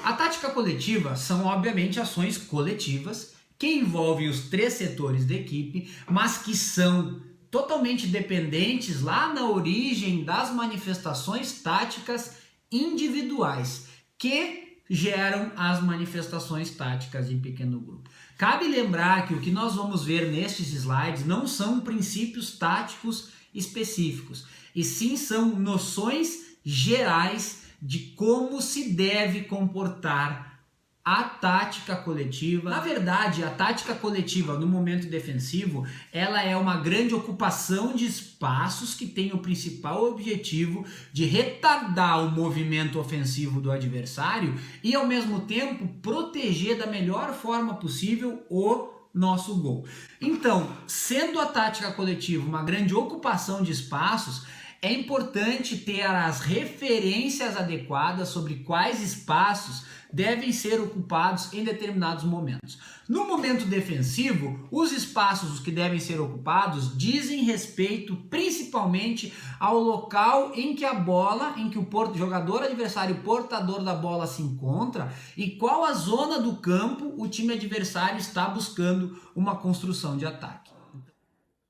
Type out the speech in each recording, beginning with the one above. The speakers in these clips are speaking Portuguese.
A tática coletiva são, obviamente, ações coletivas que envolvem os três setores da equipe, mas que são totalmente dependentes lá na origem das manifestações táticas individuais que geram as manifestações táticas em pequeno grupo. Cabe lembrar que o que nós vamos ver nestes slides não são princípios táticos específicos, e sim são noções gerais de como se deve comportar a tática coletiva. Na verdade, a tática coletiva no momento defensivo, ela é uma grande ocupação de espaços que tem o principal objetivo de retardar o movimento ofensivo do adversário e, ao mesmo tempo, proteger da melhor forma possível o nosso gol. Então, sendo a tática coletiva uma grande ocupação de espaços, é importante ter as referências adequadas sobre quais espaços devem ser ocupados em determinados momentos. No momento defensivo, os espaços que devem ser ocupados dizem respeito principalmente ao local em que a bola, em que o jogador adversário portador da bola se encontra e qual a zona do campo o time adversário está buscando uma construção de ataque.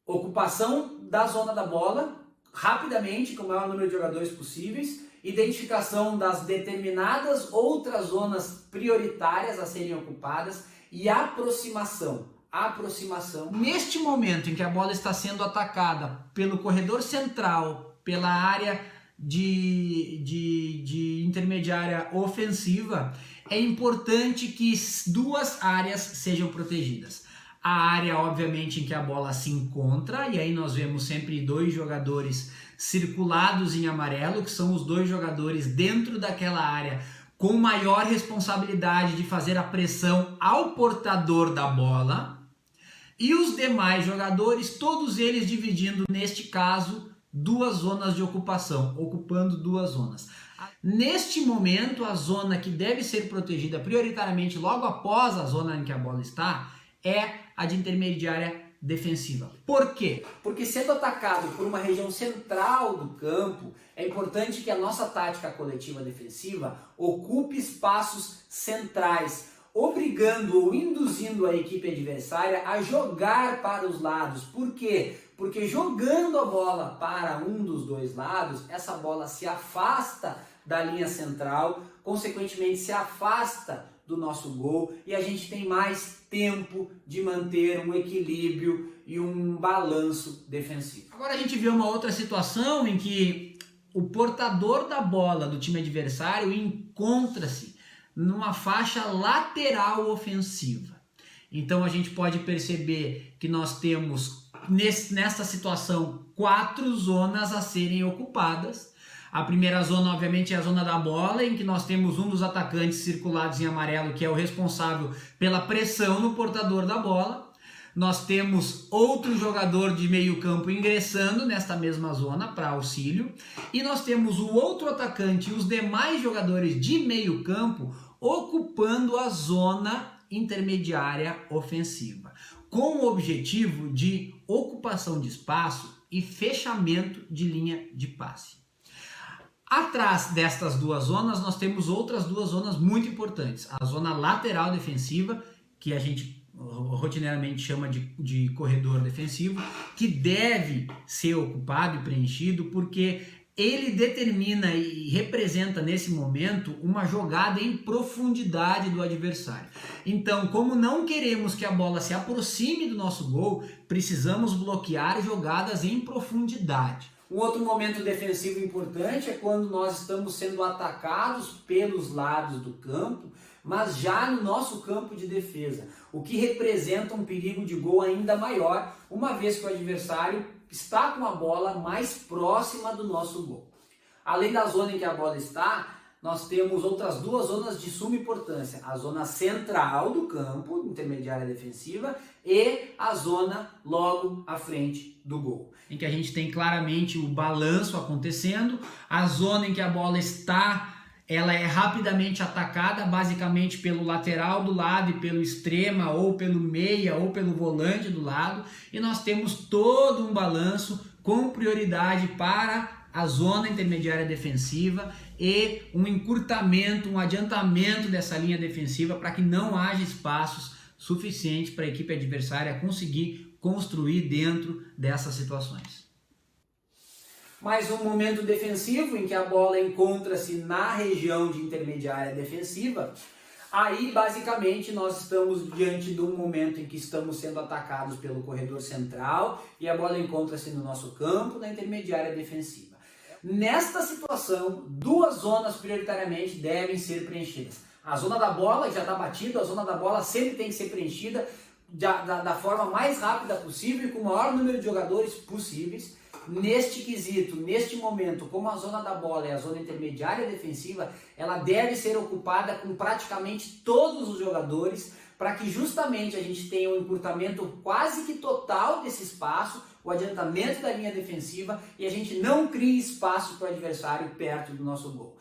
Ocupação da zona da bola rapidamente, com o maior número de jogadores possíveis, identificação das determinadas outras zonas prioritárias a serem ocupadas e aproximação. Neste momento em que a bola está sendo atacada pelo corredor central, pela área de intermediária ofensiva, é importante que duas áreas sejam protegidas. A área, obviamente, em que a bola se encontra, e aí nós vemos sempre dois jogadores circulados em amarelo, que são os dois jogadores dentro daquela área com maior responsabilidade de fazer a pressão ao portador da bola, e os demais jogadores, todos eles dividindo, neste caso, duas zonas de ocupação, ocupando duas zonas. Neste momento, a zona que deve ser protegida prioritariamente logo após a zona em que a bola está, é a de intermediária defensiva. Por quê? Porque sendo atacado por uma região central do campo, é importante que a nossa tática coletiva defensiva ocupe espaços centrais, obrigando ou induzindo a equipe adversária a jogar para os lados. Por quê? Porque jogando a bola para um dos dois lados, essa bola se afasta da linha central, consequentemente se afasta do nosso gol e a gente tem mais tempo de manter um equilíbrio e um balanço defensivo. Agora a gente vê uma outra situação em que o portador da bola do time adversário encontra-se numa faixa lateral ofensiva. Então a gente pode perceber que nós temos nessa situação 4 zonas a serem ocupadas. A primeira zona, obviamente, é a zona da bola, em que nós temos um dos atacantes circulados em amarelo, que é o responsável pela pressão no portador da bola. Nós temos outro jogador de meio campo ingressando nesta mesma zona para auxílio. E nós temos o outro atacante e os demais jogadores de meio campo ocupando a zona intermediária ofensiva, com o objetivo de ocupação de espaço e fechamento de linha de passe. Atrás destas duas zonas, nós temos outras duas zonas muito importantes. A zona lateral defensiva, que a gente rotineiramente chama de corredor defensivo, que deve ser ocupado e preenchido, porque ele determina e representa nesse momento uma jogada em profundidade do adversário. Então, como não queremos que a bola se aproxime do nosso gol, precisamos bloquear jogadas em profundidade. Um outro momento defensivo importante é quando nós estamos sendo atacados pelos lados do campo, mas já no nosso campo de defesa, o que representa um perigo de gol ainda maior, uma vez que o adversário está com a bola mais próxima do nosso gol. Além da zona em que a bola está, nós temos outras duas zonas de suma importância. A zona central do campo, intermediária defensiva, e a zona logo à frente do gol, em que a gente tem claramente o balanço acontecendo, a zona em que a bola está, ela é rapidamente atacada, basicamente pelo lateral do lado e pelo extrema, ou pelo meia, ou pelo volante do lado, e nós temos todo um balanço com prioridade para a zona intermediária defensiva e um encurtamento, um adiantamento dessa linha defensiva para que não haja espaços suficientes para a equipe adversária conseguir construir dentro dessas situações. Mais um momento defensivo em que a bola encontra-se na região de intermediária defensiva. Aí, basicamente, nós estamos diante de um momento em que estamos sendo atacados pelo corredor central e a bola encontra-se no nosso campo, na intermediária defensiva. Nesta situação, duas zonas prioritariamente devem ser preenchidas. A zona da bola, que já está batida, a zona da bola sempre tem que ser preenchida da forma mais rápida possível e com o maior número de jogadores possíveis. Neste quesito, neste momento, como a zona da bola é a zona intermediária defensiva, ela deve ser ocupada com praticamente todos os jogadores para que justamente a gente tenha um encurtamento quase que total desse espaço, o adiantamento da linha defensiva e a gente não crie espaço para o adversário perto do nosso gol.